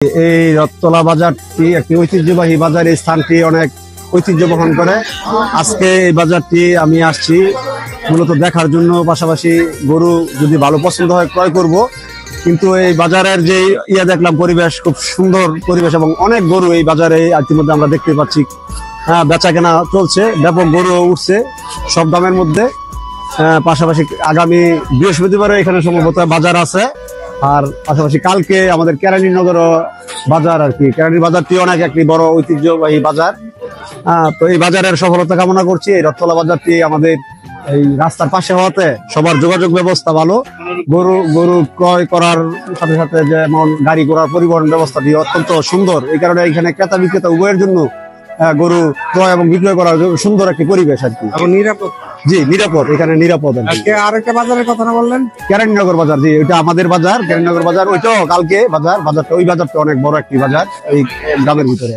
এই রথতলা বাজারটি একটি ঐতিহ্যবাহী বাজার। এই স্থানটি অনেক ঐতিহ্য বহন করে। আজকে এই বাজারটি আমি আসছি মূলত দেখার জন্য, পাশাপাশি গরু যদি ভালো পছন্দ হয় ক্রয় করব। কিন্তু এই বাজারের যে দেখলাম পরিবেশ খুব সুন্দর পরিবেশ এবং অনেক গরু এই বাজারে ইতিমধ্যে আমরা দেখতে পাচ্ছি। হ্যাঁ, বেচা কেনা চলছে, ব্যাপক গরু উঠছে সব দামের মধ্যে। পাশাপাশি আগামী বৃহস্পতিবারে এখানে সম্ভবত বাজার আছে। আর পাশাপাশি কালকে আমাদের কেরানীনগর বাজার আর কি। কেরানীর বাজারটি অনেক একটি বড় ঐতিহ্যবাহী বাজার। তো এই বাজারের সফলতা কামনা করছি। এই রথতলা বাজারটি আমাদের এই রাস্তার পাশে হওয়াতে সবার যোগাযোগ ব্যবস্থা ভালো। গরু ক্রয় করার সাথে সাথে যেমন গাড়ি ঘোড়ার পরিবহন ব্যবস্থাটি অত্যন্ত সুন্দর। এই কারণে এখানে ক্রেতা বিক্রেতা উভয়ের জন্য গরু ক্রয় এবং বিক্রয় করার সুন্দর একটি পরিবেশ আর কি। নিরাপদ। জি, নিরাপদ, এখানে নিরাপদ। আরেকটা বাজারের কথা না বললেন, কেরানীনগর বাজার। জি, এটা আমাদের বাজার, কেরানীনগর বাজার। ওইটাও কালকে বাজারটা, ওই বাজারটা অনেক বড় একটি বাজার এই গ্রামের ভিতরে।